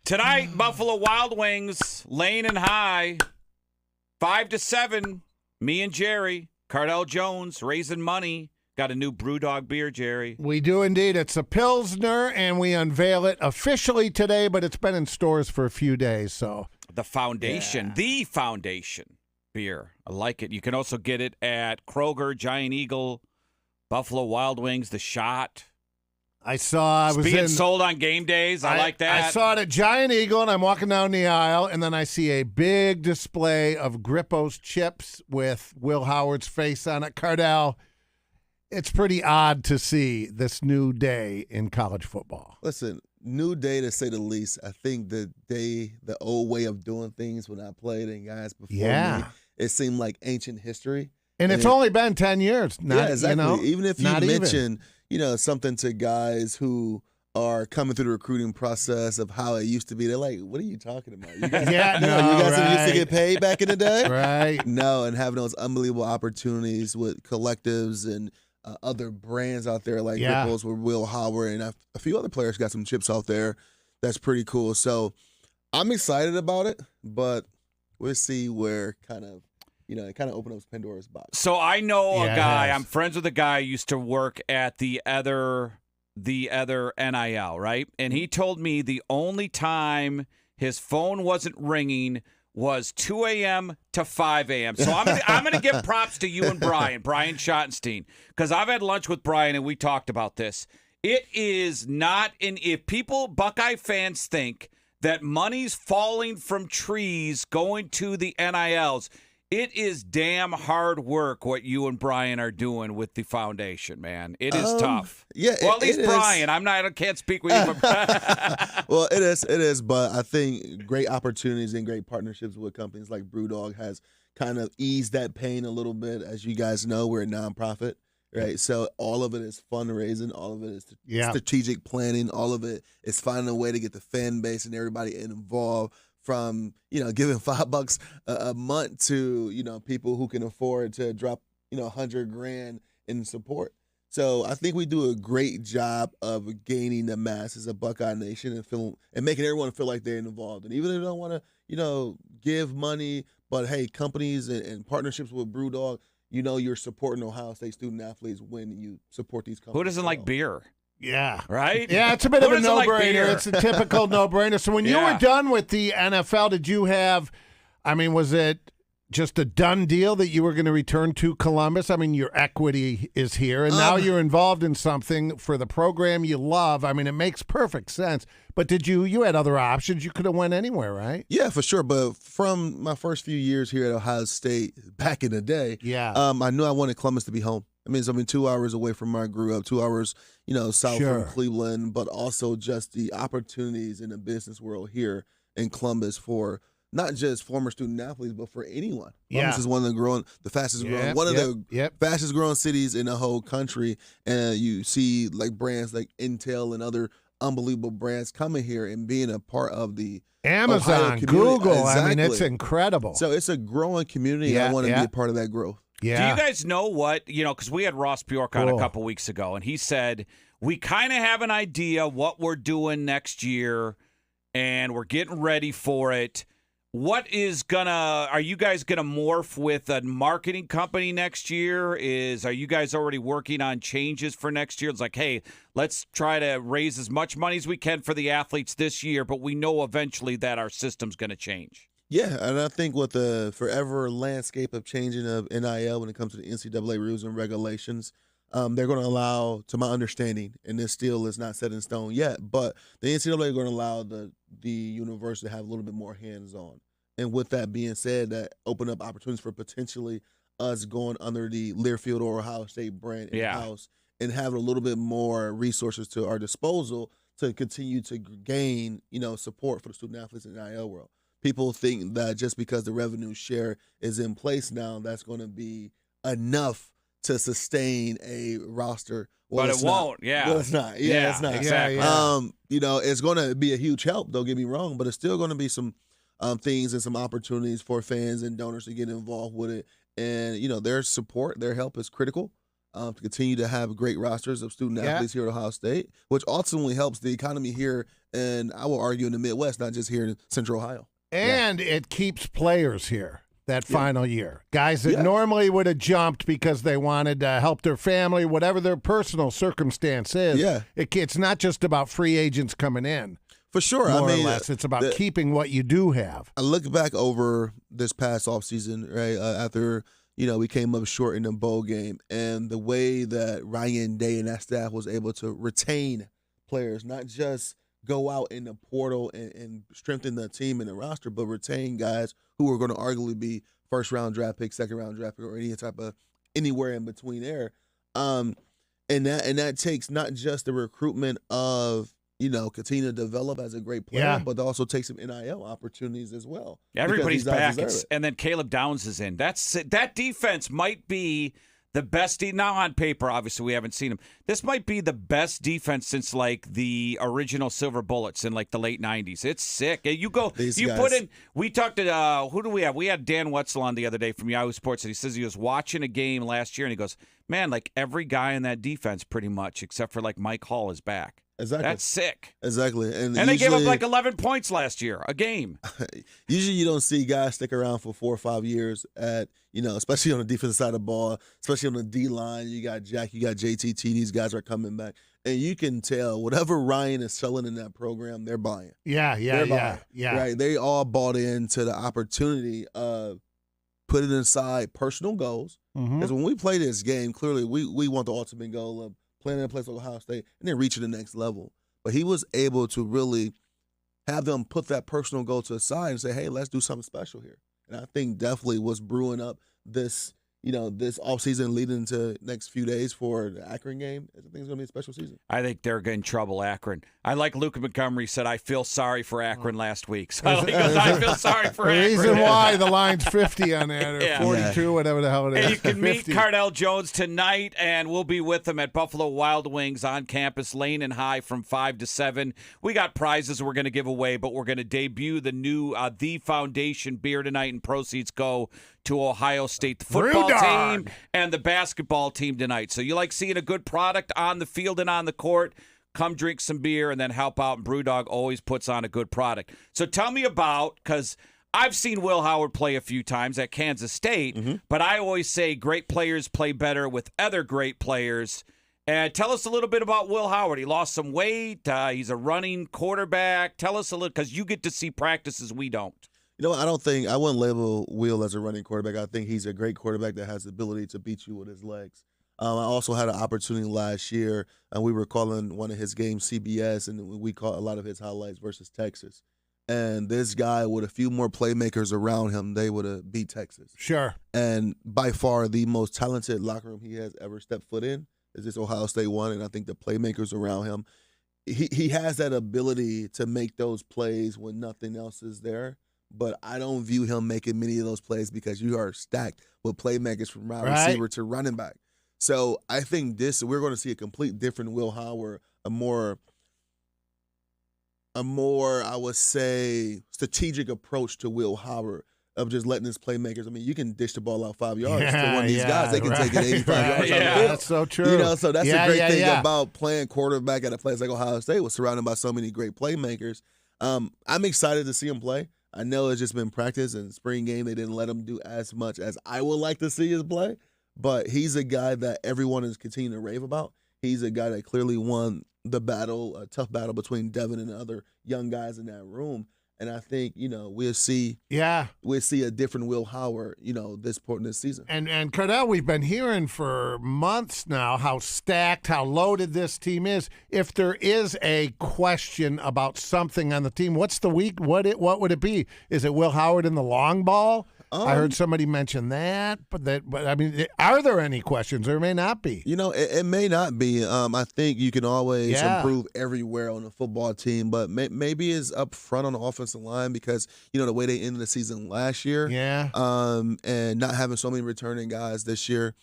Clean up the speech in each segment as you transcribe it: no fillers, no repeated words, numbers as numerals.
Tonight, Buffalo Wild Wings, Lane and High, 5-7. Me and Jerry, Cardale Jones, raising money. Got a new BrewDog beer, Jerry. We do indeed. It's a Pilsner, and we unveil it officially today, but it's been in stores for a few days. So the Foundation beer. I like it. You can also get it at Kroger, Giant Eagle, Buffalo Wild Wings, The Shot. I was being sold on game days. I like that. I saw it at Giant Eagle, and I'm walking down the aisle, and then I see a big display of Grippo's chips with Will Howard's face on it. Cardale, it's pretty odd to see this new day in college football. Listen, new day to say the least. I think the old way of doing things when I played and guys before me, it seemed like ancient history. And it's only been 10 years. Exactly. Even if you mention, something to guys who are coming through the recruiting process of how it used to be, they're like, what are you talking about? You guys, you guys used to get paid back in the day? Right. No, and having those unbelievable opportunities with collectives and other brands out there like Ripples with Will Howard and a few other players got some chips out there. That's pretty cool. So I'm excited about it, but we'll see where it kind of opened up Pandora's box. So I know a guy. I'm friends with a guy who used to work at the other NIL, right? And he told me the only time his phone wasn't ringing was 2 a.m. to 5 a.m. So I'm gonna give props to you and Brian Schottenstein, because I've had lunch with Brian and we talked about this. It is not if people, Buckeye fans, think that money's falling from trees going to the NILs. It is damn hard work what you and Brian are doing with the foundation, man. It is tough. Yeah, well, at least Brian. I can't speak with you. Well, it is. But I think great opportunities and great partnerships with companies like BrewDog has kind of eased that pain a little bit. As you guys know, we're a nonprofit, right? So all of it is fundraising. All of it is strategic planning. All of it is finding a way to get the fan base and everybody involved. From giving $5 a month to people who can afford to drop $100,000 in support. So I think we do a great job of gaining the masses of Buckeye Nation and making everyone feel like they're involved. And even if they don't want to give money, but hey, companies and partnerships with BrewDog, you're supporting Ohio State student athletes when you support these companies. Who doesn't like beer? Yeah. Right? Yeah, it's a bit of a no-brainer. It's a typical no-brainer. So when you were done with the NFL, did you have, was it just a done deal that you were going to return to Columbus? Your equity is here, and now you're involved in something for the program you love. It makes perfect sense. But you had other options. You could have went anywhere, right? Yeah, for sure. But from my first few years here at Ohio State back in the day, I knew I wanted Columbus to be home. It's 2 hours away from where I grew up, 2 hours, south from Cleveland, but also just the opportunities in the business world here in Columbus for not just former student athletes, but for anyone. Columbus is one of the fastest growing cities in the whole country. And you see like brands like Intel and other unbelievable brands coming here and being a part of the Amazon, Google. Exactly. It's incredible. So it's a growing community. I want to be a part of that growth. Yeah. Do you guys know what, because we had Ross Bjork on a couple weeks ago, and he said, we kind of have an idea what we're doing next year, and we're getting ready for it. Are you guys going to morph with a marketing company next year? Are you guys already working on changes for next year? It's like, hey, let's try to raise as much money as we can for the athletes this year, but we know eventually that our system's going to change. Yeah, and I think with the forever landscape of changing of NIL when it comes to the NCAA rules and regulations, they're going to allow, to my understanding, and this still is not set in stone yet, but the NCAA are going to allow the university to have a little bit more hands-on. And with that being said, that open up opportunities for potentially us going under the Learfield or Ohio State brand in-house and having a little bit more resources to our disposal to continue to gain, support for the student athletes in the NIL world. People think that just because the revenue share is in place now, that's going to be enough to sustain a roster. Well, but it won't. Yeah. Well, it's not. Yeah, it's not. Exactly. It's going to be a huge help. Don't get me wrong, but it's still going to be some things and some opportunities for fans and donors to get involved with it. And their support, their help is critical. to continue to have great rosters of student athletes here at Ohio State, which ultimately helps the economy here, and I will argue in the Midwest, not just here in Central Ohio. And it keeps players here that final year. Guys that normally would have jumped because they wanted to help their family, whatever their personal circumstance is. Yeah. It's not just about free agents coming in. For sure. More or less. It's about keeping what you do have. I look back over this past offseason, right, after – we came up short in the bowl game, and the way that Ryan Day and that staff was able to retain players, not just go out in the portal and strengthen the team and the roster, but retain guys who are going to arguably be first-round draft pick, second-round draft pick, or any type of anywhere in between there. And that takes not just the recruitment of continue to develop as a great player, but also take some NIL opportunities as well. Everybody's back, and then Caleb Downs is in. That defense might be the best. Now on paper, obviously, we haven't seen him. This might be the best defense since the original Silver Bullets in the late '90s. It's sick. You put in. We talked to who do we have? We had Dan Wetzel on the other day from Yahoo Sports, and he says he was watching a game last year, and he goes, "Man, every guy in that defense, pretty much, except for Mike Hall, is back." Exactly. That's sick. Exactly. And they gave up 11 points last year, a game. Usually you don't see guys stick around for 4 or 5 years at, especially on the defensive side of the ball, especially on the D-line. You got Jack, you got JTT. These guys are coming back. And you can tell whatever Ryan is selling in that program, they're buying. Yeah. Right? They all bought into the opportunity of putting aside personal goals. Because when we play this game, clearly we want the ultimate goal of playing in a place like Ohio State, and then reaching the next level. But he was able to really have them put that personal goal to the side and say, hey, let's do something special here. And I think definitely what's brewing up this offseason leading into next few days for the Akron game, I think it's going to be a special season. I think they're in trouble, Akron. I like Luke Montgomery said, I feel sorry for Akron last week. So I feel sorry for Akron. The reason why the line's 50 on that, or 42, whatever the hell it is. And you can meet Cardale Jones tonight, and we'll be with him at Buffalo Wild Wings on campus, Lane and High, from 5 to 7. We got prizes we're going to give away, but we're going to debut the new The Foundation beer tonight, and proceeds go to Ohio State, the football team and the basketball team tonight. So you like seeing a good product on the field and on the court, come drink some beer and then help out. And BrewDog always puts on a good product. So tell me about, because I've seen Will Howard play a few times at Kansas State, but I always say great players play better with other great players. And tell us a little bit about Will Howard. He lost some weight. He's a running quarterback. Tell us a little, because you get to see practices we don't. I wouldn't label Will as a running quarterback. I think he's a great quarterback that has the ability to beat you with his legs. I also had an opportunity last year, and we were calling one of his games CBS, and we caught a lot of his highlights versus Texas. And this guy, with a few more playmakers around him, they would have beat Texas. Sure. And by far the most talented locker room he has ever stepped foot in is this Ohio State one, and I think the playmakers around him, he has that ability to make those plays when nothing else is there. But I don't view him making many of those plays because you are stacked with playmakers from wide receiver to running back. So I think we're going to see a complete different Will Howard, a more I would say strategic approach to Will Howard of just letting his playmakers. I mean, you can dish the ball out 5 yards to one of these guys. They can take it 85 yards out the field. That's so true. So that's the great thing about playing quarterback at a place like Ohio State, was surrounded by so many great playmakers. I'm excited to see him play. I know it's just been practice, and spring game they didn't let him do as much as I would like to see his play, but he's a guy that everyone is continuing to rave about. He's a guy that clearly won the battle, a tough battle between Devin and the other young guys in that room. And I think, we'll see a different Will Howard, this point in this season. And Cardale, we've been hearing for months now how stacked, how loaded this team is. If there is a question about something on the team, what would it be? Is it Will Howard in the long ball? I heard somebody mention that, but I mean, are there any questions? There may not be. It may not be. I think you can always improve everywhere on a football team, but maybe it's up front on the offensive line because the way they ended the season last year, and not having so many returning guys this year,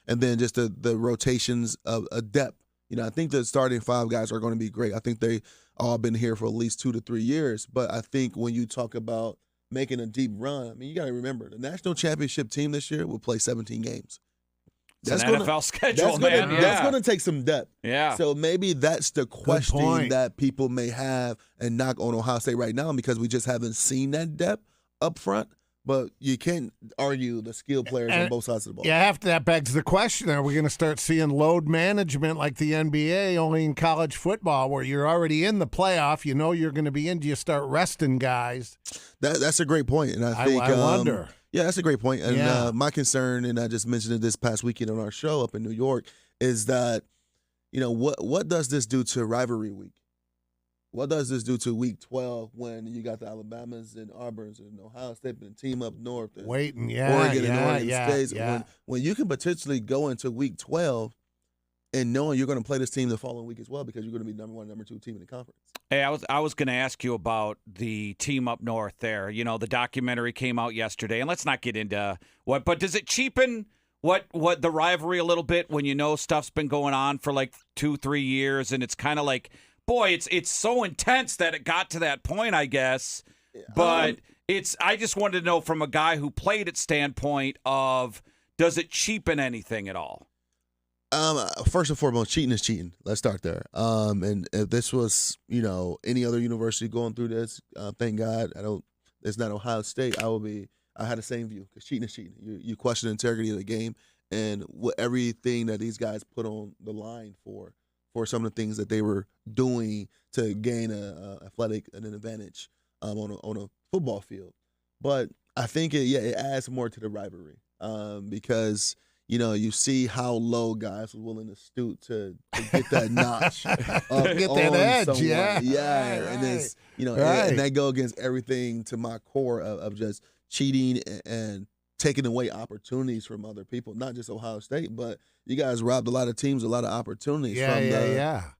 and then just the rotations of a depth. I think the starting 5 guys are going to be great. I think they all been here for at least 2 to 3 years, but I think when you talk about making a deep run, I mean, you got to remember, the national championship team this year will play 17 games. It's an NFL schedule, man. That's going to take some depth. Yeah. So maybe that's the question that people may have and knock on Ohio State right now because we just haven't seen that depth up front. But you can't argue the skilled players on both sides of the ball. Yeah, that begs the question, are we going to start seeing load management like the NBA only in college football where you're already in the playoff, you know you're going to be in, do you start resting guys? That's a great point. And I think I wonder. Yeah, that's a great point. And my concern, and I just mentioned it this past weekend on our show up in New York, is that, what does this do to rivalry week? What does this do to Week 12 when you got the Alabamas and Auburns and Ohio State and team up north and Oregon and Oregon State? When you can potentially go into Week 12 and knowing you're going to play this team the following week as well because you're going to be number 1, number 2 team in the conference. Hey, I was going to ask you about the team up north there. The documentary came out yesterday, and let's not get into but does it cheapen what the rivalry a little bit when stuff's been going on for like 2-3 years and it's kind of like, boy, it's so intense that it got to that point, I guess. But I just wanted to know from a guy who played it standpoint of, does it cheapen anything at all? First and foremost, cheating is cheating. Let's start there. And if this was, any other university going through this, thank God it's not Ohio State. I had the same view because cheating is cheating. You question the integrity of the game and everything that these guys put on the line for some of the things that they were doing to gain an advantage on a football field. But I think it adds more to the rivalry because you see how low guys were willing to stoop to get that notch, get that edge, someone. Yeah, right, and it's and that go against everything to my core of just cheating and taking away opportunities from other people, not just Ohio State, but you guys robbed a lot of teams, a lot of opportunities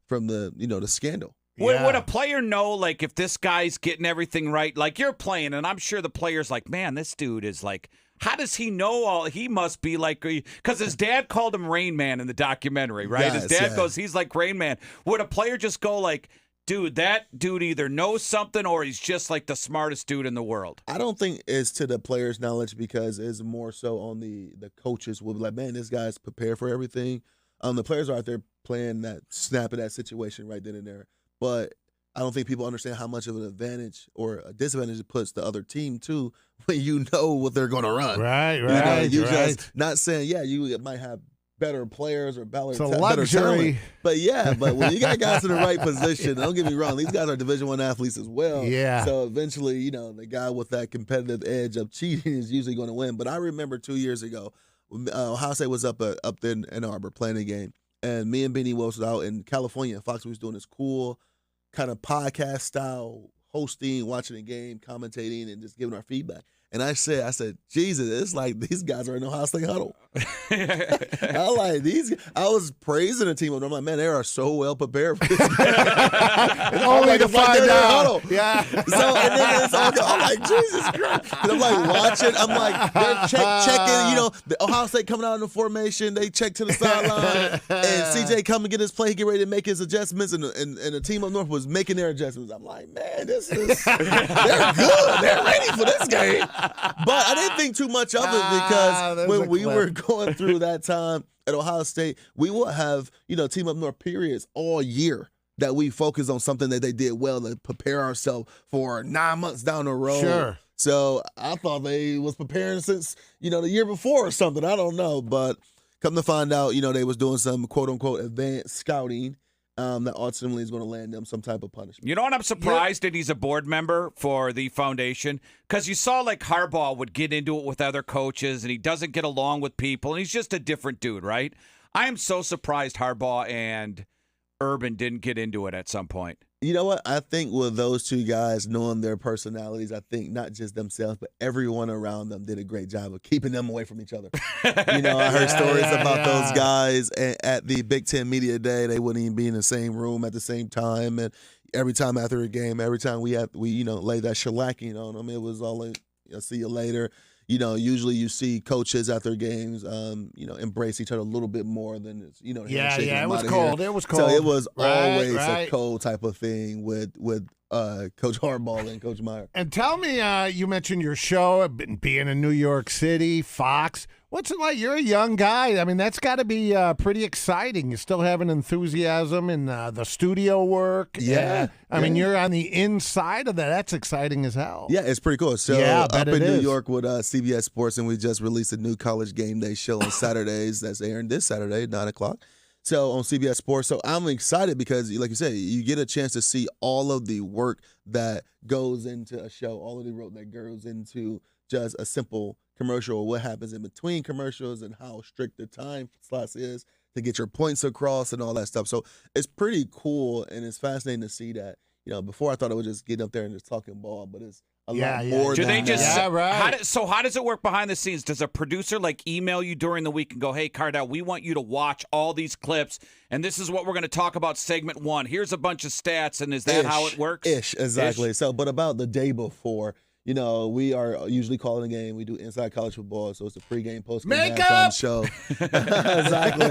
from the scandal. Would a player know, like, if this guy's getting everything right? Like, you're playing, and I'm sure the player's like, man, this dude is like, how does he know all? He must be like, because his dad called him Rain Man in the documentary, right? Yes, his dad goes, he's like Rain Man. Would a player just go like, dude, that dude either knows something or he's just like the smartest dude in the world? I don't think it's to the player's knowledge because it's more so on the coaches will be like, man, this guy's prepared for everything. The players are out there playing that, snapping that situation right then and there. But I don't think people understand how much of an advantage or a disadvantage it puts the other team too when you know what they're going to run. Right. Just not saying, you might have better players or better luxury. talent. But when you got guys in the right position, don't get me wrong, these guys are Division I athletes as well. Yeah. So eventually, the guy with that competitive edge of cheating is usually going to win. But I remember 2 years ago, Ohio State was up in Ann Arbor playing a game, and me and Benny Wells was out in California. Fox was doing this cool kind of podcast style hosting, watching the game, commentating, and just giving our feedback. And I said, Jesus, it's like these guys are in Ohio State huddle. I was praising the team. I'm like, man, they are so well prepared for this. Only to find out. Yeah. So, and then it's all, I'm like, Jesus Christ. And I'm like watching. I'm like, they're checking, the Ohio State coming out in the formation. They check to the sideline. And CJ come and get his play. He get ready to make his adjustments. And the team up north was making their adjustments. I'm like, man, they're good. They're ready for this game. But I didn't think too much of it because when we were going through that time at Ohio State, we will have, team up north periods all year that we focus on something that they did well to prepare ourselves for 9 months down the road. Sure. So I thought they was preparing since, the year before or something. I don't know. But come to find out, they was doing some quote-unquote advanced scouting that ultimately is going to land them some type of punishment. You know what? I'm surprised that he's a board member for the foundation because you saw like Harbaugh would get into it with other coaches and he doesn't get along with people and he's just a different dude, right? I am so surprised Harbaugh and Urban didn't get into it at some point. You know what? I think with those two guys, knowing their personalities, I think not just themselves, but everyone around them did a great job of keeping them away from each other. I heard stories about those guys at the Big Ten Media Day. They wouldn't even be in the same room at the same time. And every time after a game, every time we lay that shellacking on them, it was all like, see you later. Usually you see coaches after games, embrace each other a little bit more than it's, it was cold. It was cold. So it was always a cold type of thing with Coach Harbaugh and Coach Meyer. And tell me, you mentioned your show, being in New York City, Fox. What's it like? You're a young guy. I mean, that's got to be pretty exciting. You still have an enthusiasm in the studio work. Yeah. I mean, you're on the inside of that. That's exciting as hell. Yeah, it's pretty cool. So yeah, up in New York with CBS Sports, and we just released a new College Game Day show on Saturdays that's airing this Saturday, 9 o'clock. So on CBS Sports. So I'm excited because, like you said, you get a chance to see all of the work that goes into a show, all of the work that goes into just a simple commercial, what happens in between commercials and how strict the time slots is to get your points across and all that stuff. So it's pretty cool, and it's fascinating to see that. Before I thought it was just getting up there and just talking ball, but it's a lot more Do than they just, that. right. How does it work behind the scenes? Does a producer email you during the week and go, hey, Cardale, we want you to watch all these clips, and this is what we're going to talk about segment 1. Here's a bunch of stats, and is that how it works? Exactly. So, but about the day before, we are usually calling a game. We do Inside College Football, so it's a pregame, postgame, halftime show. Exactly.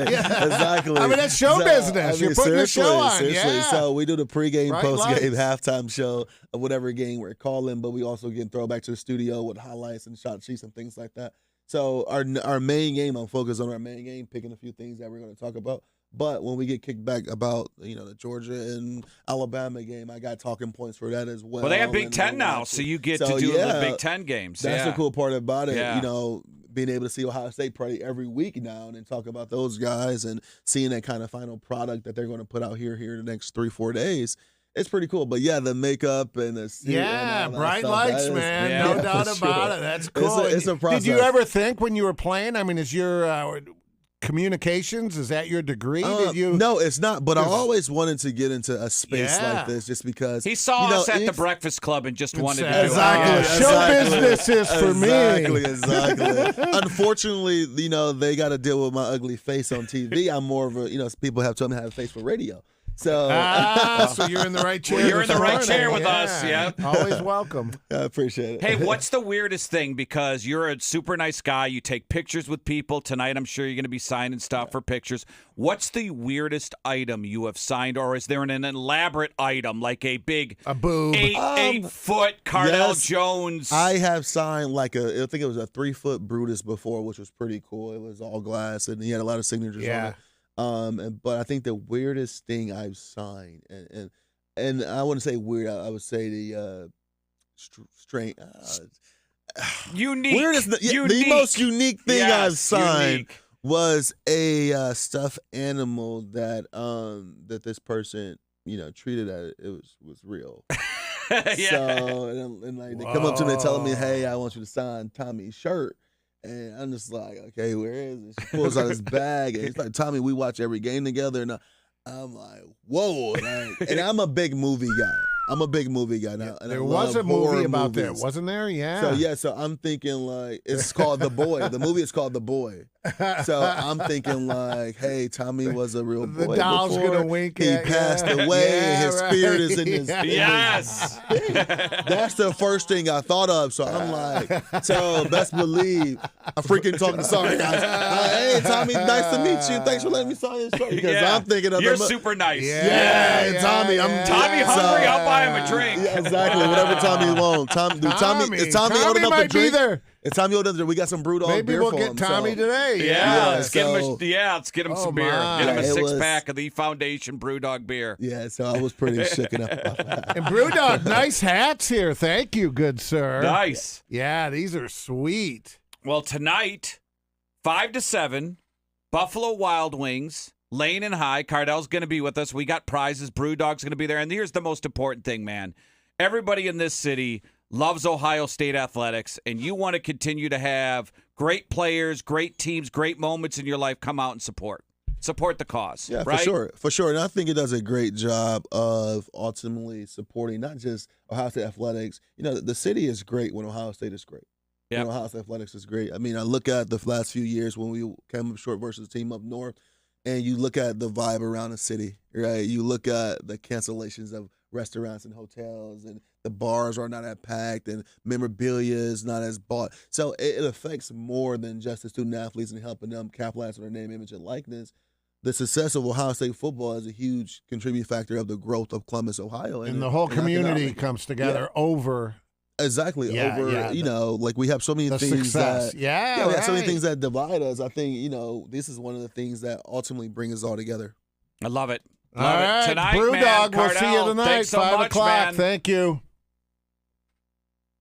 I mean, that's show business. You're putting the show on. Seriously. Yeah. So we do the pregame, postgame, lights. halftime show of whatever game we're calling, but we also get throwback to the studio with highlights and shot sheets and things like that. So our main game, I'm focused on our main game, picking a few things that we're going to talk about. But when we get kicked back about, the Georgia and Alabama game, I got talking points for that as well. Well, they have Big Ten now, so you get to do the Big Ten games. That's the cool part about it, Yeah. being able to see Ohio State probably every week now and talk about those guys and seeing that kind of final product that they're going to put out here the next 3-4 days. It's pretty cool. But, yeah, the makeup and the suit and all bright that lights, stuff, man. No doubt about it. That's cool. It's a process. Did you ever think when you were playing, I mean, is your communications, is that your degree? No, it's not. But I always wanted to get into a space like this just because. He saw us at the Breakfast Club and just wanted to do it. Exactly. Show business is for me. Exactly. Unfortunately, they got to deal with my ugly face on TV. I'm more of a, people have told me I have a face for radio. So, so you're in the right chair. Well, you're in the right chair with us. Yeah, always welcome. I appreciate it. Hey, what's the weirdest thing? Because you're a super nice guy. You take pictures with people. Tonight, I'm sure you're going to be signing stuff for pictures. What's the weirdest item you have signed, or is there an elaborate item like a big boob, 8-foot Cardale Jones? I have signed I think it was a 3-foot Brutus before, which was pretty cool. It was all glass, and he had a lot of signatures on it. But I think the weirdest thing I've signed, and I wouldn't say weird, I would say the strange, unique. Weirdest, the most unique thing I've signed was a stuffed animal that that this person treated as it was real. So and they come up to me and tell me, hey, I want you to sign Tommy's shirt. And I'm just like, okay, where is it? She pulls out his bag, and he's like, Tommy, we watch every game together. And I'm like, whoa. And I'm a big movie guy. Now. And there was a movie about that, wasn't there? Yeah. So I'm thinking it's called The Boy. The movie is called The Boy. So I'm thinking hey, Tommy was a real boy. The doll's before gonna wink. He passed away, and his spirit is in his. Yes. That's the first thing I thought of. So I'm like, so best believe I'm freaking talking. Sorry, guys. Hey, Tommy, nice to meet you. Thanks for letting me sign this shirt. Because I'm thinking of you're super nice. Yeah, Tommy. I'm Tommy hungry. I'll buy him a drink. Yeah, exactly. Whatever Tommy wants. Tommy old enough to drink? There. It's Tommy old enough to drink. We got some BREWDOG Maybe beer we'll for get him. Tommy today. Let's get him some beer. My. Get him a 6-pack of the Foundation BREWDOG beer. Yeah, so I was pretty shaken up about that. And BREWDOG, nice hats here. Thank you, good sir. Nice. Yeah, these are sweet. Well, tonight, 5 to 7, Buffalo Wild Wings, Lane and High. Cardale's going to be with us. We got prizes. BREWDOG's going to be there. And here's the most important thing, man. Everybody in this city loves Ohio State athletics, and you want to continue to have great players, great teams, great moments in your life. Come out and support the cause. Yeah, right? for sure. And I think it does a great job of ultimately supporting not just Ohio State athletics. The city is great when Ohio State is great. Yeah, Ohio State athletics is great. I mean, I look at the last few years when we came up short versus the team up north, and you look at the vibe around the city, right? You look at the cancellations of restaurants and hotels, and the bars are not as packed, and memorabilia is not as bought. So it affects more than just the student athletes and helping them capitalize on their name, image, and likeness. the success of Ohio State football is a huge contributing factor of the growth of Columbus, Ohio. And the whole community comes together over. Exactly. You know, like we have so many things success. we have so many things that divide us. I think, you know, this is one of the things that ultimately bring us all together. I love it. All right, Tonight, BrewDog, man. we'll see you tonight, Thanks so 5 much, o'clock. man. Thank you.